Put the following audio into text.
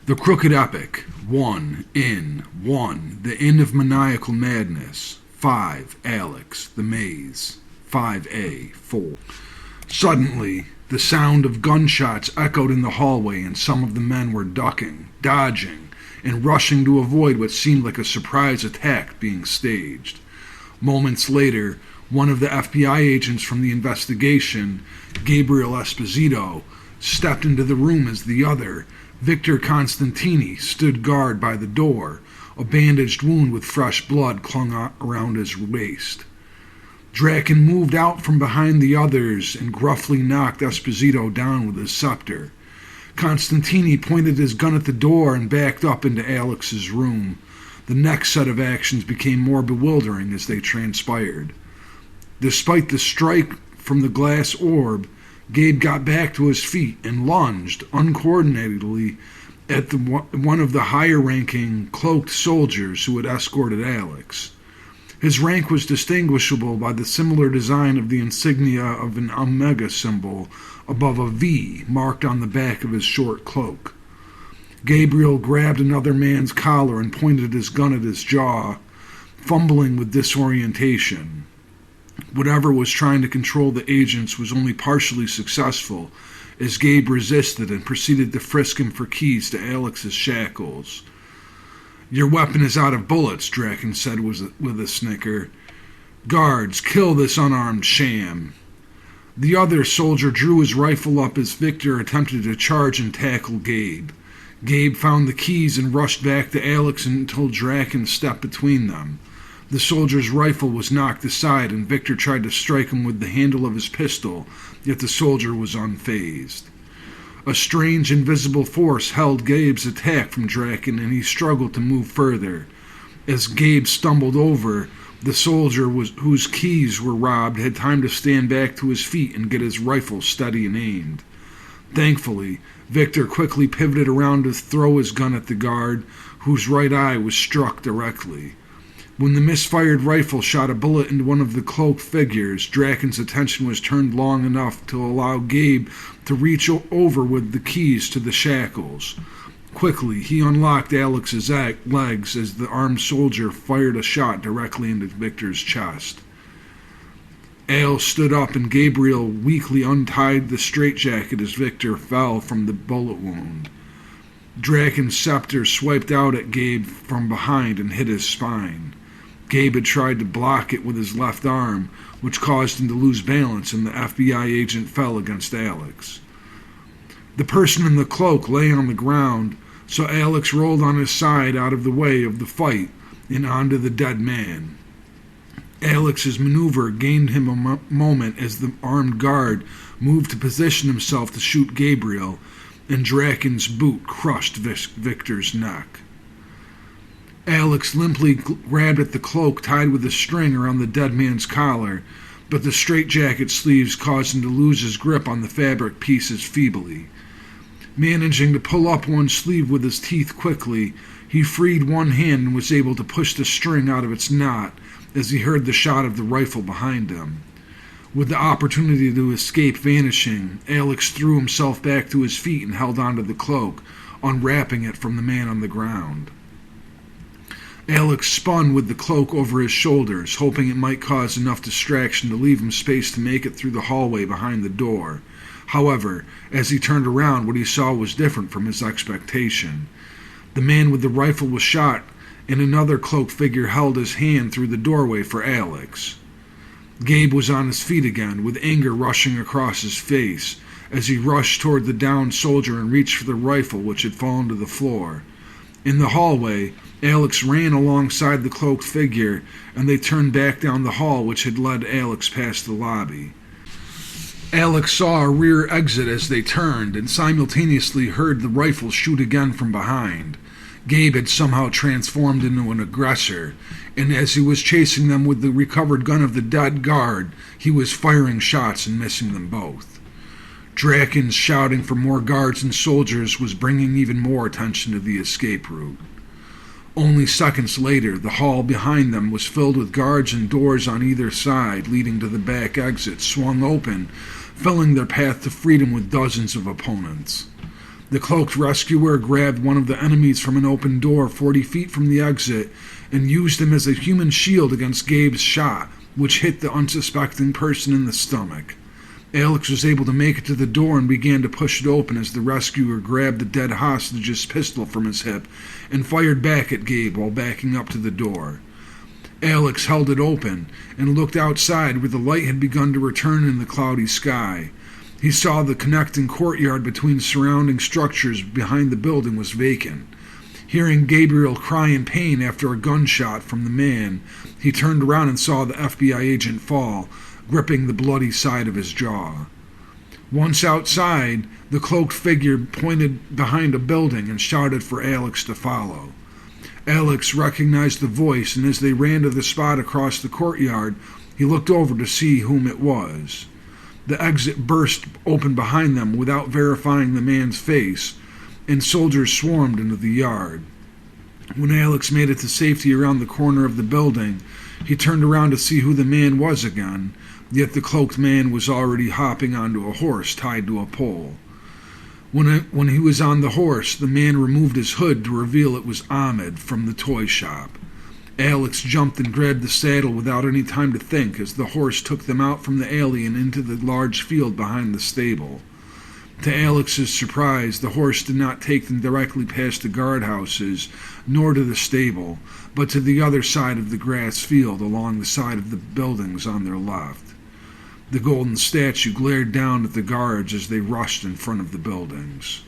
The Crooked Epic. 1. Inn. 1. The Inn of Maniacal Madness. 5. Alex. The Maze. 5A. 4. Suddenly, the sound of gunshots echoed in the hallway, and some of the men were ducking, dodging, and rushing to avoid what seemed like a surprise attack being staged. Moments later, one of the FBI agents from the investigation, Gabriel Esposito, stepped into the room as the other, Victor Constantini, stood guard by the door, a bandaged wound with fresh blood clung around his waist. Draken moved out from behind the others and gruffly knocked Esposito down with his scepter. Constantini pointed his gun at the door and backed up into Alex's room. The next set of actions became more bewildering as they transpired. Despite the strike from the glass orb, Gabe got back to his feet and lunged uncoordinatedly at one of the higher-ranking cloaked soldiers who had escorted Alex. His rank was distinguishable by the similar design of the insignia of an omega symbol above a V marked on the back of his short cloak. Gabriel grabbed another man's collar and pointed his gun at his jaw, fumbling with disorientation. Whatever was trying to control the agents was only partially successful, as Gabe resisted and proceeded to frisk him for keys to Alex's shackles. "Your weapon is out of bullets," Draken said with a snicker. "Guards, kill this unarmed sham." The other soldier drew his rifle up as Victor attempted to charge and tackle Gabe. Gabe found the keys and rushed back to Alex until Draken stepped between them. The soldier's rifle was knocked aside, and Victor tried to strike him with the handle of his pistol, yet the soldier was unfazed. A strange invisible force held Gabe's attack from Draken, and he struggled to move further. As Gabe stumbled over, the soldier whose keys were robbed had time to stand back to his feet and get his rifle steady and aimed. Thankfully, Victor quickly pivoted around to throw his gun at the guard, whose right eye was struck directly. When the misfired rifle shot a bullet into one of the cloaked figures, Draken's attention was turned long enough to allow Gabe to reach over with the keys to the shackles. Quickly, he unlocked Alex's legs as the armed soldier fired a shot directly into Victor's chest. Al stood up and Gabriel weakly untied the straitjacket as Victor fell from the bullet wound. Draken's scepter swiped out at Gabe from behind and hit his spine. Gabe had tried to block it with his left arm, which caused him to lose balance, and the FBI agent fell against Alex. The person in the cloak lay on the ground, so Alex rolled on his side out of the way of the fight and onto the dead man. Alex's maneuver gained him a moment as the armed guard moved to position himself to shoot Gabriel, and Draken's boot crushed Victor's neck. Alex limply grabbed at the cloak tied with a string around the dead man's collar, but the straitjacket sleeves caused him to lose his grip on the fabric pieces feebly. Managing to pull up one sleeve with his teeth quickly, he freed one hand and was able to push the string out of its knot as he heard the shot of the rifle behind him. With the opportunity to escape vanishing, Alex threw himself back to his feet and held onto the cloak, unwrapping it from the man on the ground. Alex spun with the cloak over his shoulders, hoping it might cause enough distraction to leave him space to make it through the hallway behind the door. However, as he turned around, what he saw was different from his expectation. The man with the rifle was shot, and another cloaked figure held his hand through the doorway for Alex. Gabe was on his feet again, with anger rushing across his face, as he rushed toward the downed soldier and reached for the rifle which had fallen to the floor. In the hallway, Alex ran alongside the cloaked figure, and they turned back down the hall which had led Alex past the lobby. Alex saw a rear exit as they turned, and simultaneously heard the rifle shoot again from behind. Gabe had somehow transformed into an aggressor, and as he was chasing them with the recovered gun of the dead guard, he was firing shots and missing them both. Draken's shouting for more guards and soldiers was bringing even more attention to the escape route. Only seconds later, the hall behind them was filled with guards, and doors on either side leading to the back exit swung open, filling their path to freedom with dozens of opponents. The cloaked rescuer grabbed one of the enemies from an open door 40 feet from the exit and used him as a human shield against Gabe's shot, which hit the unsuspecting person in the stomach. Alex was able to make it to the door and began to push it open as the rescuer grabbed the dead hostage's pistol from his hip and fired back at Gabe while backing up to the door. Alex held it open and looked outside where the light had begun to return in the cloudy sky. He saw the connecting courtyard between surrounding structures behind the building was vacant. Hearing Gabriel cry in pain after a gunshot from the man, he turned around and saw the FBI agent fall, gripping the bloody side of his jaw. Once outside, the cloaked figure pointed behind a building and shouted for Alex to follow. Alex recognized the voice, and as they ran to the spot across the courtyard, he looked over to see whom it was. The exit burst open behind them without verifying the man's face, and soldiers swarmed into the yard. When Alex made it to safety around the corner of the building, he turned around to see who the man was again, yet the cloaked man was already hopping onto a horse tied to a pole. When he was on the horse, the man removed his hood to reveal it was Ahmed from the toy shop. Alex jumped and grabbed the saddle without any time to think as the horse took them out from the alley and into the large field behind the stable. To Alex's surprise, the horse did not take them directly past the guardhouses, nor to the stable, but to the other side of the grass field along the side of the buildings on their left. The golden statue glared down at the guards as they rushed in front of the buildings.